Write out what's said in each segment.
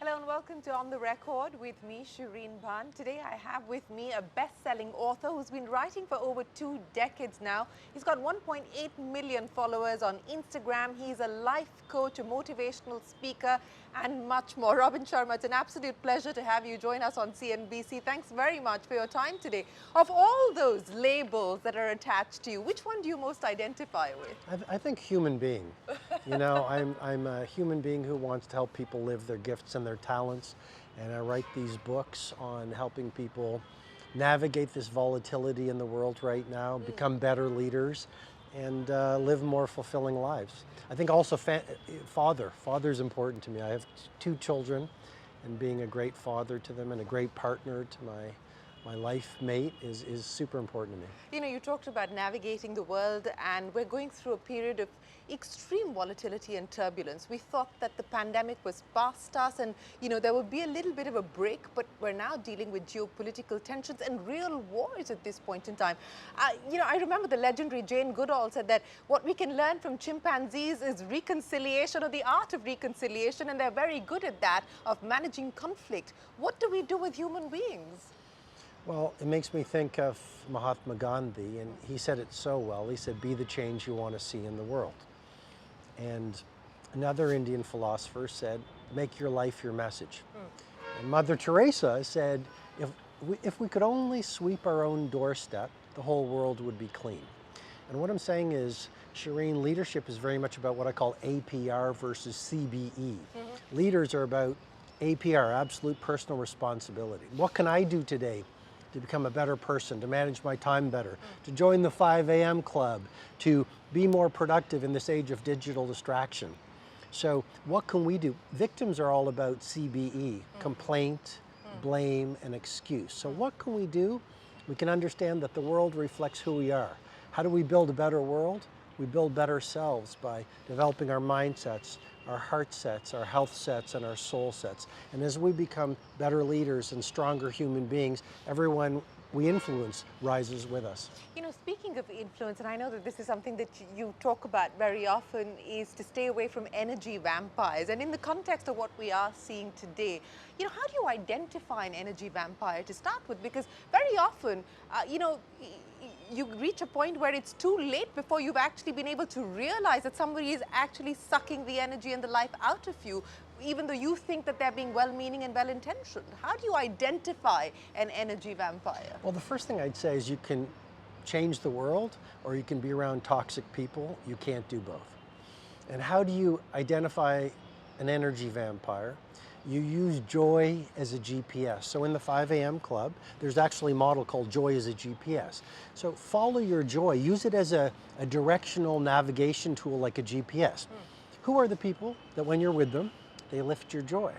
Hello and welcome to On the Record with me, Shereen Bhan. Today I have with me a best-selling author who's been writing for over 2 decades now. He's got 1.8 million followers on Instagram. He's a life coach, a motivational speaker, and much more. Robin Sharma, it's an absolute pleasure to have you join us on CNBC. Thanks very much for your time today. Of all those labels that are attached to you, which one do you most identify with? I think human being. You know, I'm a human being who wants to help people live their gifts and their talents, and I write these books on helping people navigate this volatility in the world right now, become better leaders, and live more fulfilling lives. I think also father's important to me. I have 2 children, and being a great father to them and a great partner to my life mate is super important to me. You know, you talked about navigating the world, and we're going through a period of extreme volatility and turbulence. We thought that the pandemic was past us and, you know, there would be a little bit of a break, but we're now dealing with geopolitical tensions and real wars at this point in time. You know, I remember the legendary Jane Goodall said that what we can learn from chimpanzees is reconciliation, or the art of reconciliation, and they're very good at that, of managing conflict. What do we do with human beings? Well, it makes me think of Mahatma Gandhi, and he said it so well. He said, "Be the change you want to see in the world." And another Indian philosopher said, "Make your life your message." And Mother Teresa said, if we could only sweep our own doorstep, the whole world would be clean. And what I'm saying is, Shereen, leadership is very much about what I call APR versus CBE. Leaders are about APR, absolute personal responsibility. What can I do today to become a better person, to manage my time better, to join the 5 a.m. club, to be more productive in this age of digital distraction? So what can we do? Victims are all about CBE, complaint, blame, and excuse. So what can we do? We can understand that the world reflects who we are. How do we build a better world? We build better selves by developing our mindsets, our heart sets, our health sets, and our soul sets. And as we become better leaders and stronger human beings, everyone we influence rises with us. You know, speaking of influence, and I know that this is something that you talk about very often, is to stay away from energy vampires. And in the context of what we are seeing today, you know, how do you identify an energy vampire to start with? Because very often, you know, you reach a point where it's too late before you've actually been able to realize that somebody is actually sucking the energy and the life out of you, even though you think that they're being well-meaning and well-intentioned. How do you identify an energy vampire? Well, the first thing I'd say is you can change the world, or you can be around toxic people. You can't do both. And how do you identify an energy vampire? You use joy as a GPS. So in the 5 a.m. club, there's actually a model called joy as a GPS. So follow your joy. Use it as a directional navigation tool like a GPS. Who are the people that when you're with them, they lift your joy?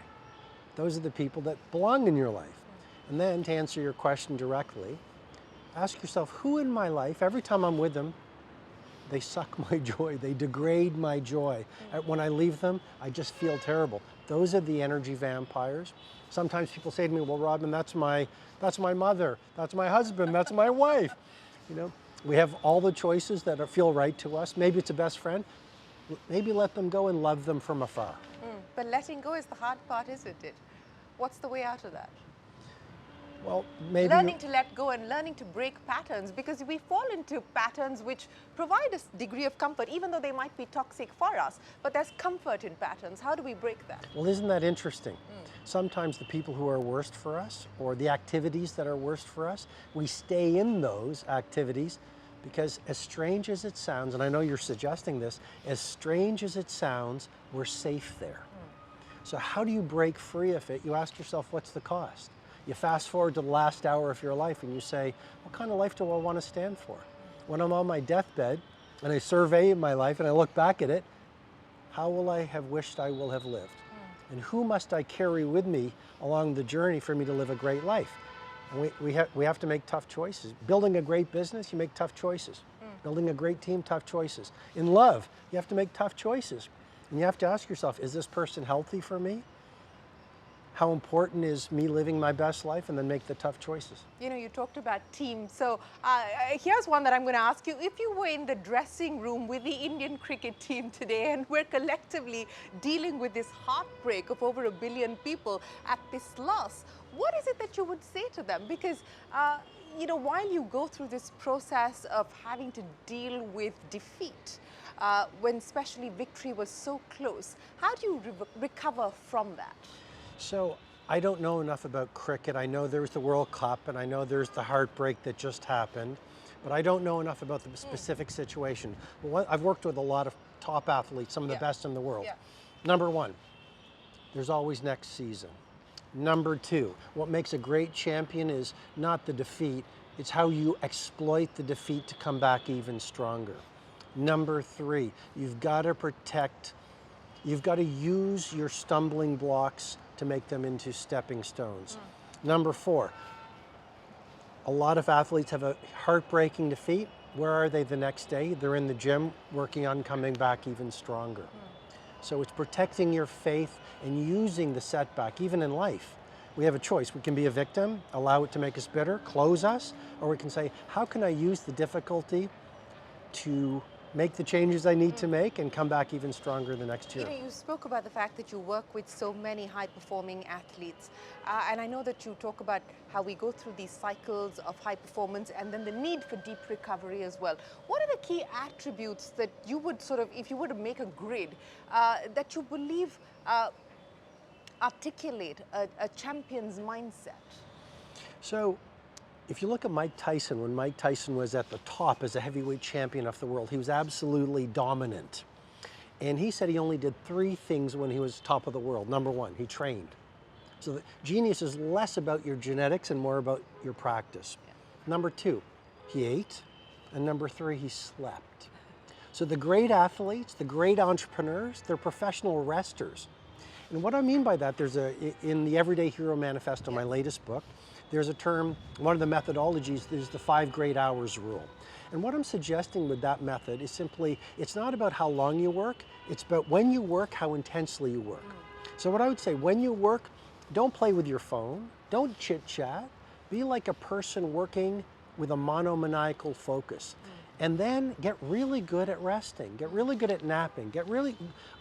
Those are the people that belong in your life. And then to answer your question directly, ask yourself, who in my life, every time I'm with them, they suck my joy, they degrade my joy. When I leave them, I just feel terrible. Those are the energy vampires. Sometimes people say to me, well, Robin, that's my mother, that's my husband, that's my wife. You know, we have all the choices that feel right to us. Maybe it's a best friend. Maybe let them go and love them from afar. But letting go is the hard part, isn't it? What's the way out of that? Well, maybe learning to let go and learning to break patterns, because we fall into patterns which provide a degree of comfort, even though they might be toxic for us. But there's comfort in patterns. How do we break that? Well, isn't that interesting? Sometimes the people who are worst for us, or the activities that are worst for us, we stay in those activities because, as strange as it sounds, and I know you're suggesting this, as strange as it sounds, we're safe there. So how do you break free of it? You ask yourself, what's the cost? You fast forward to the last hour of your life and you say, what kind of life do I want to stand for? When I'm on my deathbed and I survey my life and I look back at it, how will I have wished I will have lived? And who must I carry with me along the journey for me to live a great life? And we have to make tough choices. Building a great business, you make tough choices. Building a great team, tough choices. In love, you have to make tough choices. And you have to ask yourself, is this person healthy for me? how important is me living my best life and then make the tough choices. You know, you talked about teams. So here's one that I'm going to ask you. If you were in the dressing room with the Indian cricket team today and we're collectively dealing with this heartbreak of over 1 billion people at this loss, what is it that you would say to them? Because, you know, while you go through this process of having to deal with defeat, when especially victory was so close, how do you recover from that? So I don't know enough about cricket. I know there's the World Cup and I know there's the heartbreak that just happened, but I don't know enough about the specific situation. I've worked with a lot of top athletes, some of the best in the world. Number one, there's always next season. Number two, what makes a great champion is not the defeat, it's how you exploit the defeat to come back even stronger. Number three, you've got to protect, you've got to use your stumbling blocks to make them into stepping stones. Number four, a lot of athletes have a heartbreaking defeat. Where are they the next day? They're in the gym working on coming back even stronger. So it's protecting your faith and using the setback, even in life. We have a choice. We can be a victim, allow it to make us bitter, close us, or we can say, how can I use the difficulty to make the changes I need to make and come back even stronger the next year. You know, you spoke about the fact that you work with so many high-performing athletes. And I know that you talk about how we go through these cycles of high performance and then the need for deep recovery as well. What are the key attributes that you would sort of, if you were to make a grid, that you believe articulate a champion's mindset? So, if you look at Mike Tyson, when Mike Tyson was at the top as a heavyweight champion of the world, he was absolutely dominant. And he said he only did 3 things when he was top of the world. Number one, he trained. So the genius is less about your genetics and more about your practice. Number 2, he ate. And number 3, he slept. So the great athletes, the great entrepreneurs, they're professional resters. And what I mean by that, in the Everyday Hero Manifesto, my latest book, there's a term, one of the methodologies is the 5 great hours rule. And what I'm suggesting with that method is simply, it's not about how long you work, it's about when you work, how intensely you work. So what I would say, when you work, don't play with your phone, don't chit chat, be like a person working with a monomaniacal focus. And then get really good at resting, get really good at napping,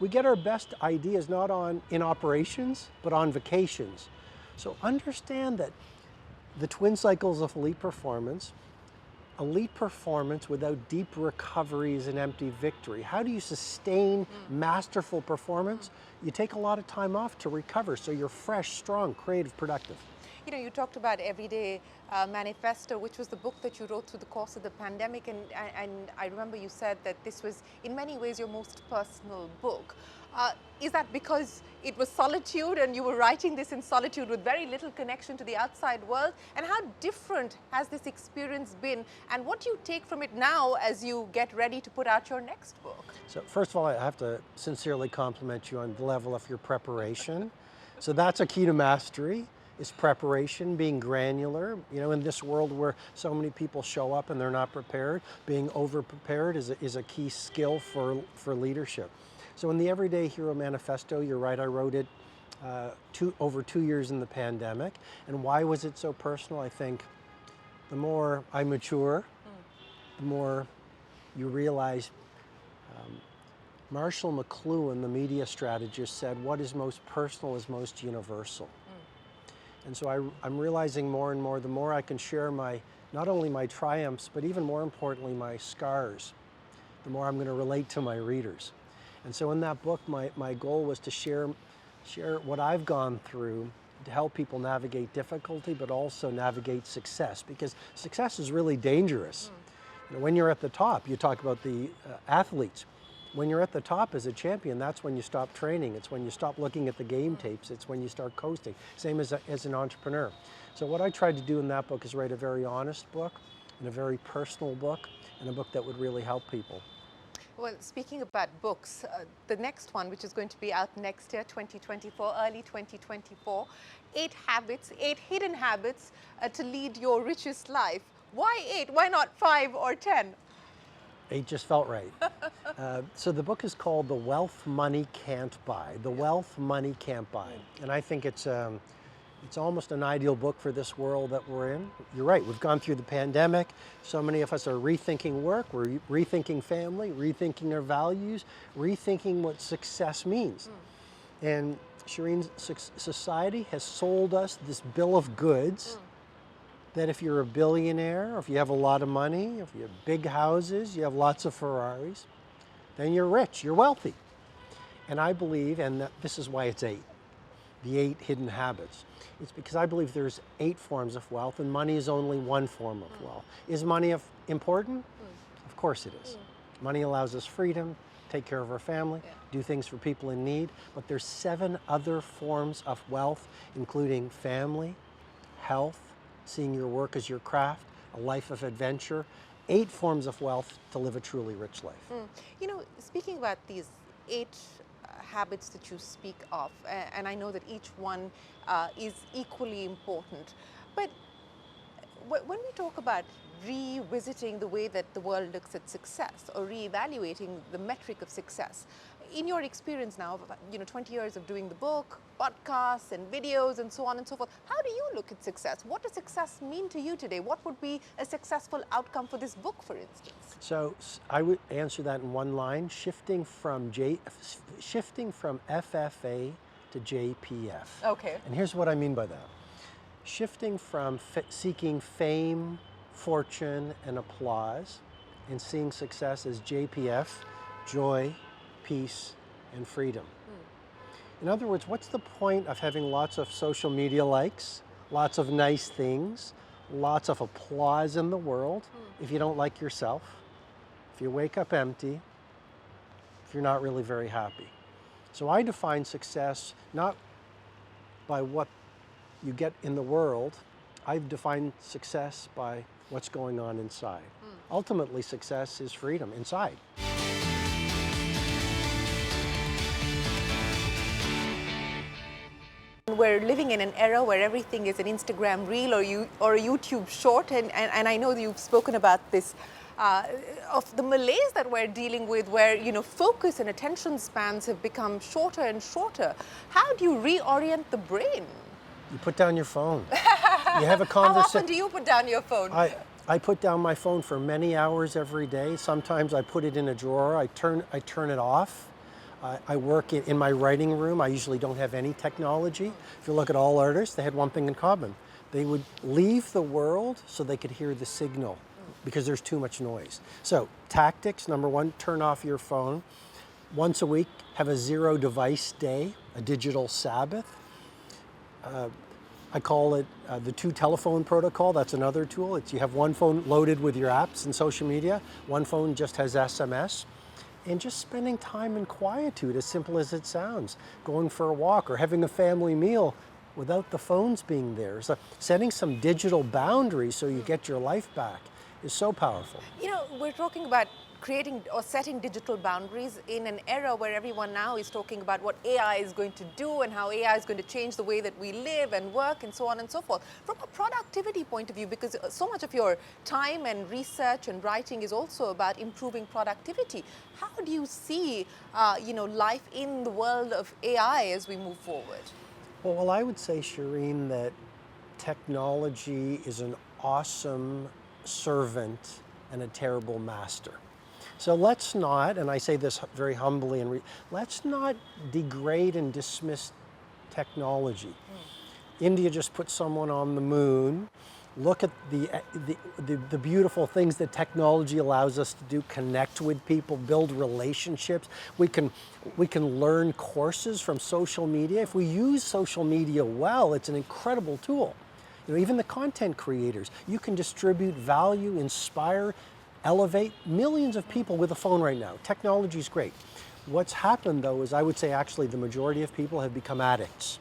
we get our best ideas not in operations, but on vacations. So understand that the twin cycles of elite performance without deep recovery is an empty victory. How do you sustain masterful performance? You take a lot of time off to recover so you're fresh, strong, creative, productive. You know, you talked about Everyday Manifesto, which was the book that you wrote through the course of the pandemic, and I remember you said that this was in many ways your most personal book. Is that because it was solitude and you were writing this in solitude with very little connection to the outside world? And how different has this experience been? And what do you take from it now as you get ready to put out your next book? So first of all, I have to sincerely compliment you on the level of your preparation. So that's a key to mastery, is preparation, being granular. You know, in this world where so many people show up and they're not prepared, being over-prepared is a key skill for leadership. So in the Everyday Hero Manifesto, you're right, I wrote it over 2 years in the pandemic. And why was it so personal? I think the more I mature, the more you realize Marshall McLuhan, the media strategist, said what is most personal is most universal. And so I'm realizing more and more, the more I can share not only my triumphs, but even more importantly, my scars, the more I'm going to relate to my readers. And so in that book, my goal was to share what I've gone through to help people navigate difficulty, but also navigate success, because success is really dangerous. You know, when you're at the top, you talk about the athletes. When you're at the top as a champion, that's when you stop training. It's when you stop looking at the game tapes. It's when you start coasting. Same as an entrepreneur. So what I tried to do in that book is write a very honest book and a very personal book and a book that would really help people. Well, speaking about books, the next one, which is going to be out next year, 2024, early 2024, 8 hidden habits to lead your richest life. Why 8? Why not 5 or 10? 8 just felt right. So the book is called The Wealth Money Can't Buy. The Wealth Money Can't Buy. And I think it's It's almost an ideal book for this world that we're in. You're right, we've gone through the pandemic. So many of us are rethinking work, we're rethinking family, rethinking our values, rethinking what success means. And Shereen, society has sold us this bill of goods that if you're a billionaire, or if you have a lot of money, if you have big houses, you have lots of Ferraris, then you're rich, you're wealthy. And I believe, and this is why it's 8, the 8 hidden habits. It's because I believe there's 8 forms of wealth, and money is only one form of wealth. Is money important? Of course it is. Money allows us freedom, take care of our family, do things for people in need, but there's 7 other forms of wealth, including family, health, seeing your work as your craft, a life of adventure, 8 forms of wealth to live a truly rich life. You know, speaking about these 8 habits that you speak of, and I know that each one is equally important, but when we talk about revisiting the way that the world looks at success or reevaluating the metric of success, in your experience now, 20 years of doing the book, podcasts and videos and so on and so forth, how do you look at success? What does success mean to you today? What would be a successful outcome for this book, for instance? So I would answer that in one line: shifting from FFA to JPF. Okay. And here's what I mean by that: shifting from seeking fame, fortune, and applause, and seeing success as JPF, joy, peace, and freedom. In other words, what's the point of having lots of social media likes, lots of nice things, lots of applause in the world if you don't like yourself, if you wake up empty, if you're not really very happy? So I define success not by what you get in the world. I've defined success by what's going on inside. Ultimately, success is freedom inside. We're living in an era where everything is an Instagram reel or a YouTube short, and I know that you've spoken about this, of the malaise that we're dealing with, where focus and attention spans have become shorter and shorter. How do you reorient the brain? You put down your phone. You have a conversation. How often do you put down your phone? I put down my phone for many hours every day. Sometimes I put it in a drawer. I turn it off. I work in my writing room. I usually don't have any technology. If you look at all artists, they had one thing in common. They would leave the world so they could hear the signal, because there's too much noise. So tactics, number 1, turn off your phone. Once a week, have a 0 device day, a digital Sabbath. I call it the 2 telephone protocol. That's another tool. You have one phone loaded with your apps and social media. One phone just has SMS. And just spending time in quietude, as simple as it sounds. Going for a walk or having a family meal without the phones being there. So setting some digital boundaries so you get your life back is so powerful. We're talking about creating or setting digital boundaries in an era where everyone now is talking about what AI is going to do and how AI is going to change the way that we live and work and so on and so forth. From a productivity point of view, because so much of your time and research and writing is also about improving productivity, how do you see life in the world of AI as we move forward? Well, I would say, Shereen, that technology is an awesome servant and a terrible master. So let's not, and I say this very humbly, let's not degrade and dismiss technology. India just put someone on the moon. Look at the beautiful things that technology allows us to do: connect with people, build relationships. We can learn courses from social media. If we use social media well, it's an incredible tool. Even the content creators, you can distribute value, inspire, elevate millions of people with a phone right now. Technology is great. What's happened, though, is I would say actually the majority of people have become addicts.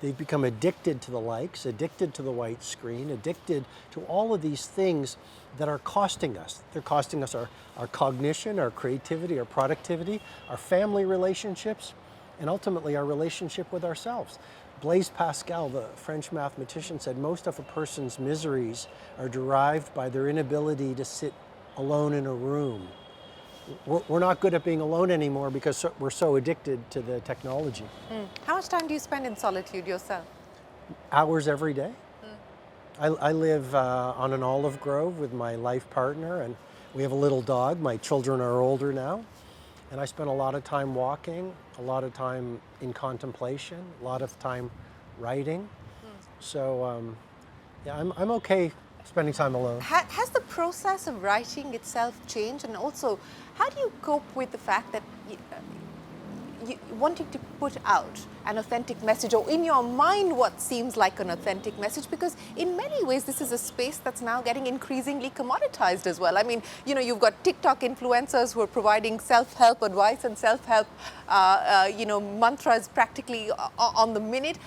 They've become addicted to the likes, addicted to the white screen, addicted to all of these things that are costing us. They're costing us our cognition, our creativity, our productivity, our family relationships, and ultimately our relationship with ourselves. Blaise Pascal, the French mathematician, said most of a person's miseries are derived by their inability to sit alone in a room. We're not good at being alone anymore because we're so addicted to the technology. How much time do you spend in solitude yourself? hours every day. I live on an olive grove with my life partner, and we have a little dog. My children are older now, and I spend a lot of time walking, a lot of time in contemplation, a lot of time writing. So yeah, I'm okay spending time alone. Has the process of writing itself changed? And also, how do you cope with the fact that you wanting to put out an authentic message, or in your mind what seems like an authentic message? Because in many ways this is a space that's now getting increasingly commoditized as well. I mean, you've got TikTok influencers who are providing self-help advice and self-help mantras practically on the minute.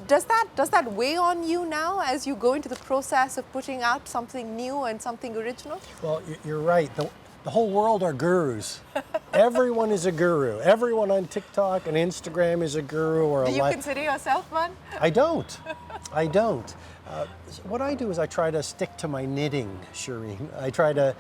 Does that weigh on you now as you go into the process of putting out something new and something original? Well, you're right. The whole world are gurus. Everyone is a guru. Everyone on TikTok and Instagram is a guru or a Do you consider yourself one? I don't. I don't. What I do is I try to stick to my knitting, Shereen. I try to,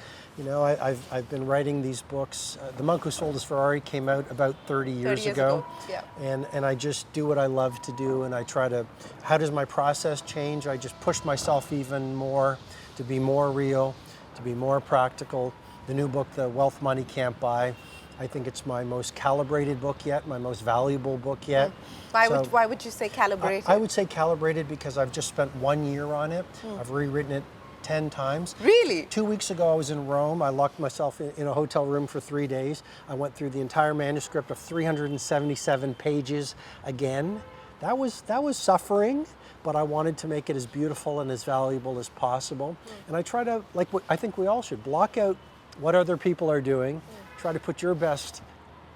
I've been writing these books. The Monk Who Sold His Ferrari came out about 30 years ago. Yeah. And I just do what I love to do, and I try to, how does my process change? I just push myself even more to be more real, to be more practical. The new book, The Wealth Money Can't Buy, I think it's my most calibrated book yet, my most valuable book yet. Why would you say calibrated? I would say calibrated because I've just spent 1 year on it. I've rewritten it 10 times. Really? 2 weeks ago I was in Rome. I locked myself in a hotel room for 3 days. I went through the entire manuscript of 377 pages again. That was suffering, but I wanted to make it as beautiful and as valuable as possible. And I try to, like what I think we all should, block out what other people are doing, try to put your best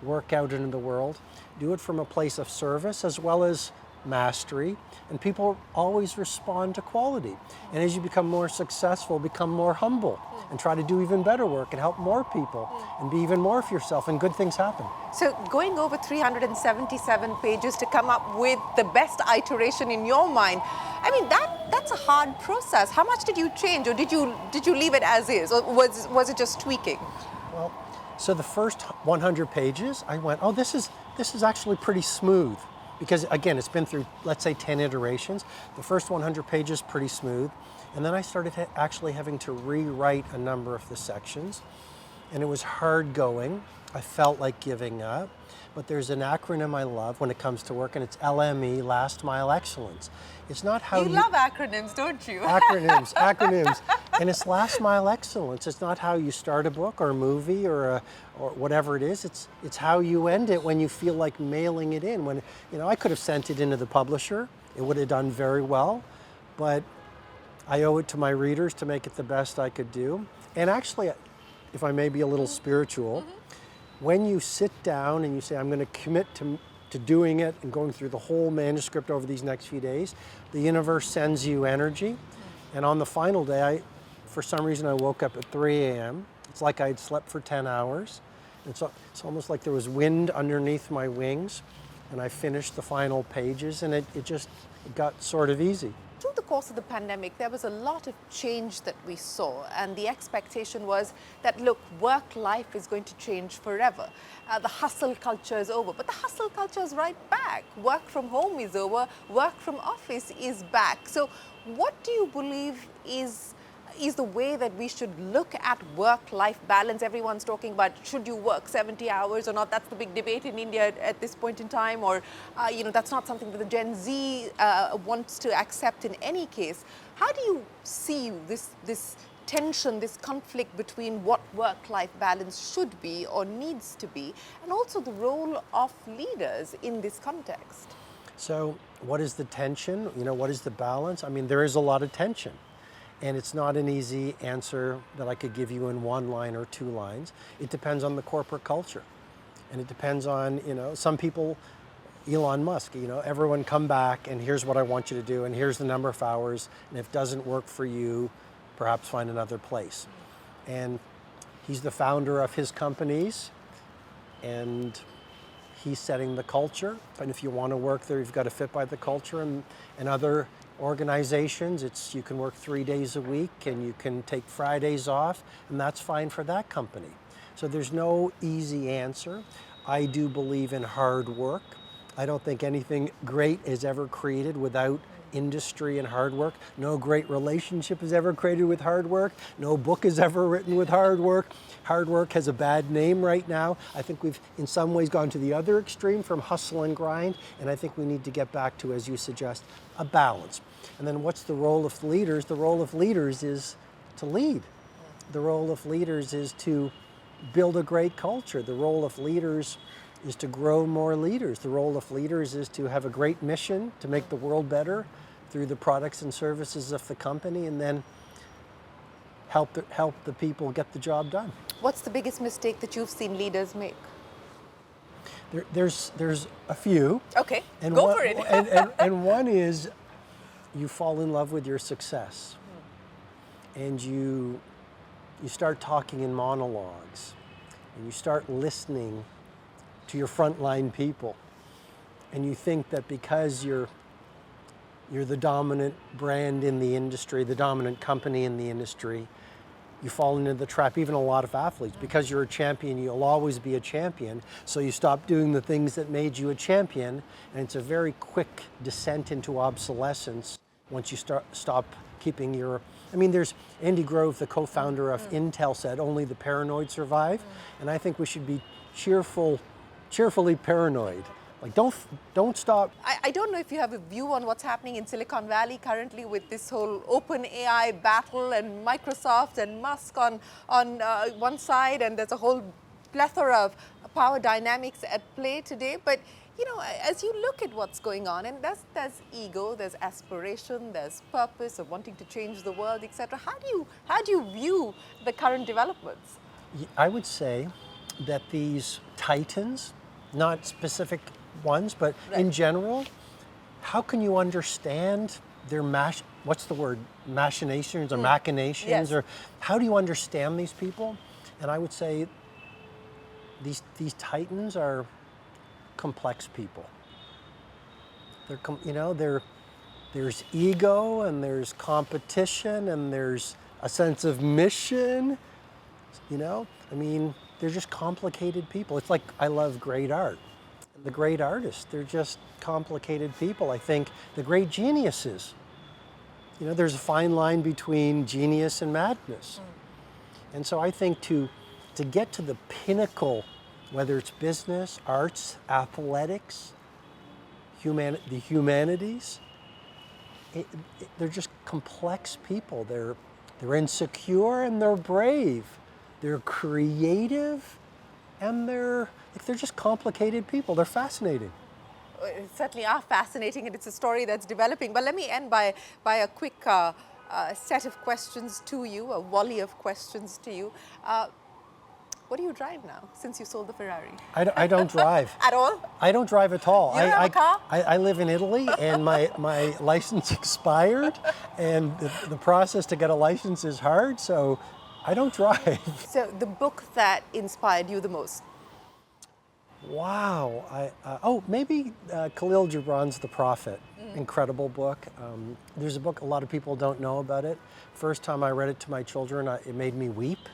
work out into the world, do it from a place of service as well as mastery, and people always respond to quality. And as you become more successful, become more humble and try to do even better work and help more people and be even more of yourself, and good things happen. So going over 377 pages to come up with the best iteration in your mind, I mean, that's a hard process. How much did you change, or did you leave it as is, or was it just tweaking? Well, so the first 100 pages, I went, oh, this is actually pretty smooth. Because again, it's been through, let's say, 10 iterations. The first 100 pages, pretty smooth. And then I started actually having to rewrite a number of the sections. And it was hard going. I felt like giving up. But there's an acronym I love when it comes to work, and it's LME, Last Mile Excellence. It's not how you love acronyms, don't you? Acronyms. And it's last mile excellence. It's not how you start a book or a movie or whatever it is. It's how you end it when you feel like mailing it in. When, I could have sent it into the publisher. It would have done very well, but I owe it to my readers to make it the best I could do. And actually, if I may be a little spiritual, when you sit down and you say, I'm going to commit to doing it and going through the whole manuscript over these next few days, the universe sends you energy. And on the final day, for some reason, I woke up at 3 a.m. It's like I'd slept for 10 hours. And so it's almost like there was wind underneath my wings, and I finished the final pages, and it got sort of easy. Through the course of the pandemic, there was a lot of change that we saw, and the expectation was that, look, work life is going to change forever. The hustle culture is over, but the hustle culture is right back. Work from home is over, work from office is back. So what do you believe is the way that we should look at work-life balance? Everyone's talking about, should you work 70 hours or not? That's the big debate in India at this point in time, or that's not something that the Gen Z wants to accept in any case. How do you see this tension, this conflict between what work-life balance should be or needs to be, and also the role of leaders in this context? So what is the tension? What is the balance? I mean, there is a lot of tension. And it's not an easy answer that I could give you in 1 line or 2 lines. It depends on the corporate culture. And it depends on, some people, Elon Musk, everyone come back and here's what I want you to do and here's the number of hours. And if it doesn't work for you, perhaps find another place. And he's the founder of his companies, and he's setting the culture. And if you want to work there, you've got to fit by the culture. And other organizations, you can work 3 days a week and you can take Fridays off, and that's fine for that company. So there's no easy answer. I do believe in hard work. I don't think anything great is ever created without industry and hard work. No great relationship is ever created with hard work. No book is ever written with hard work. Hard work has a bad name right now. I think we've in some ways gone to the other extreme from hustle and grind, and I think we need to get back to, as you suggest, a balance. And then what's the role of leaders? The role of leaders is to lead. The role of leaders is to build a great culture. The role of leaders is to grow more leaders. The role of leaders is to have a great mission to make the world better through the products and services of the company, and then help the people get the job done. What's the biggest mistake that you've seen leaders make? There's a few. Okay, and go one, for it. and one is you fall in love with your success, and you start talking in monologues, and you start listening to your frontline people, and you think that because you're the dominant brand in the industry, the dominant company in the industry, you fall into the trap. Even a lot of athletes, because you're a champion, you'll always be a champion, so you stop doing the things that made you a champion, and it's a very quick descent into obsolescence once you stop keeping your... I mean, there's Andy Grove, the co-founder of Intel, said only the paranoid survive, and I think we should be cheerfully paranoid. Like, don't stop. I don't know if you have a view on what's happening in Silicon Valley currently with this whole open AI battle and Microsoft and Musk on one side, and there's a whole plethora of power dynamics at play today. But you know, as you look at what's going on, and there's ego, there's aspiration, there's purpose of wanting to change the world, etc. How do you view the current developments? I would say that these titans, not specific ones, but in general, how can you understand their machinations or machinations, yes. or how do you understand these people? And I would say these titans are complex people. There's ego, and there's competition, and there's a sense of mission. I mean, they're just complicated people. It's like I love great art. The great artists, they're just complicated people. I think the great geniuses, there's a fine line between genius and madness. And so I think to get to the pinnacle, whether it's business, arts, athletics, the humanities, they're just complex people. They're insecure and they're brave. They're creative, and they're just complicated people. They're fascinating. It certainly are fascinating, and it's a story that's developing. But let me end by a quick set of questions to you, a volley of questions to you. What do you drive now, since you sold the Ferrari? I don't drive. At all? I don't drive at all. You don't have a car? I live in Italy, and my license expired, and the process to get a license is hard, so I don't drive. So the book that inspired you the most? Wow. Maybe Khalil Gibran's The Prophet. Incredible book. There's a book, a lot of people don't know about it. First time I read it to my children, it made me weep.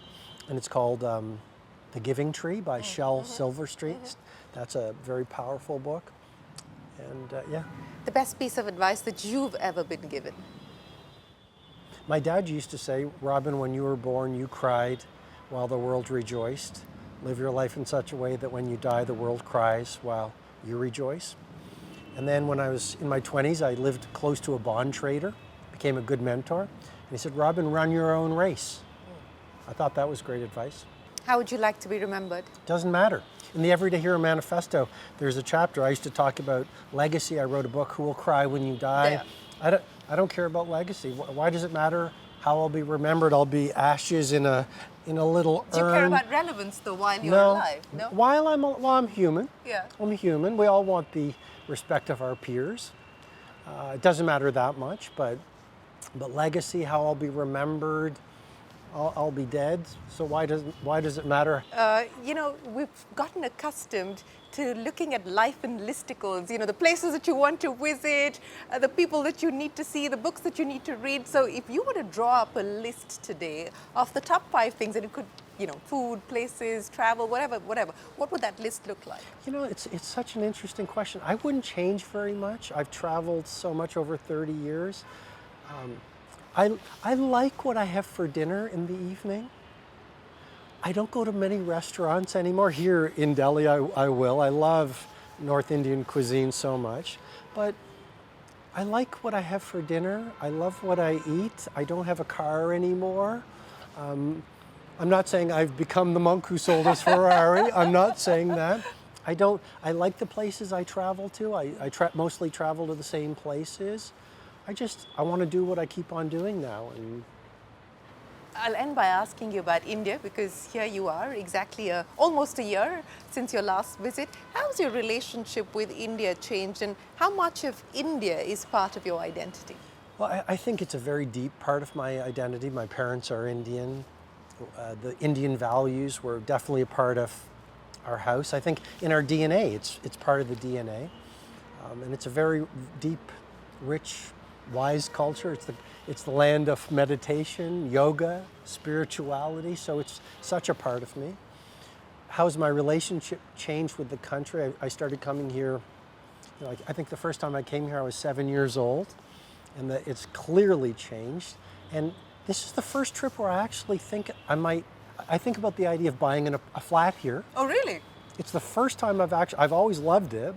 And it's called The Giving Tree by Shel Silverstreet. That's a very powerful book. And yeah. The best piece of advice that you've ever been given? My dad used to say, Robin, when you were born, you cried while the world rejoiced. Live your life in such a way that when you die, the world cries while you rejoice. And then when I was in my 20s, I lived close to a bond trader, became a good mentor. And he said, Robin, run your own race. I thought that was great advice. How would you like to be remembered? Doesn't matter. In the Everyday Hero Manifesto, there's a chapter I used to talk about legacy. I wrote a book, Who Will Cry When You Die? Yeah. I don't care about legacy. Why does it matter how I'll be remembered? I'll be ashes in a little urn. Do you care about relevance though while you're alive? No. While I'm human. Yeah. I'm human. We all want the respect of our peers. It doesn't matter that much, but legacy, how I'll be remembered. I'll be dead, so why does it matter? We've gotten accustomed to looking at life in listicles, the places that you want to visit, the people that you need to see, the books that you need to read. So if you were to draw up a list today of the top 5 things, and it could food, places, travel, whatever. What would that list look like? It's such an interesting question. I wouldn't change very much. I've traveled so much over 30 years. I like what I have for dinner in the evening. I don't go to many restaurants anymore. Here in Delhi, I will. I love North Indian cuisine so much. But I like what I have for dinner. I love what I eat. I don't have a car anymore. I'm not saying I've become the monk who sold his Ferrari. I'm not saying that. I like the places I travel to. I mostly travel to the same places. I want to do what I keep on doing now. And I'll end by asking you about India, because here you are, exactly almost a year since your last visit. How's your relationship with India changed, and how much of India is part of your identity? Well, I think it's a very deep part of my identity. My parents are Indian. The Indian values were definitely a part of our house. I think in our DNA, it's part of the DNA. And it's a very deep, rich, wise culture. It's the land of meditation, yoga, spirituality, so it's such a part of me. How's my relationship changed with the country? I started coming here, I think the first time I came here I was 7 years old, and it's clearly changed. And this is the first trip where I actually think I think about the idea of buying a flat here. Oh, really? It's the first time I've always loved it.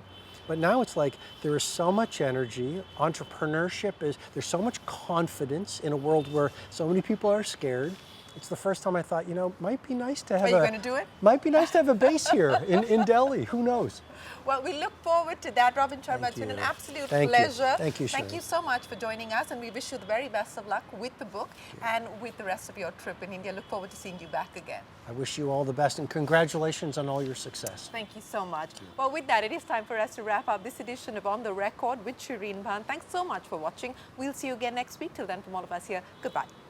But now it's like there is so much energy. There's so much confidence in a world where so many people are scared. It's the first time I thought, might be nice to have Are you going to do it? Might be nice to have a base here in Delhi. Who knows? Well, we look forward to that, Robin Sharma. It's been an absolute pleasure. Thank you, Shereen. Thank you so much for joining us, and we wish you the very best of luck with the book and with the rest of your trip in India. Look forward to seeing you back again. I wish you all the best, and congratulations on all your success. Thank you so much. Well, with that, it is time for us to wrap up this edition of On the Record with Shereen Bhan. Thanks so much for watching. We'll see you again next week. Till then, from all of us here, goodbye.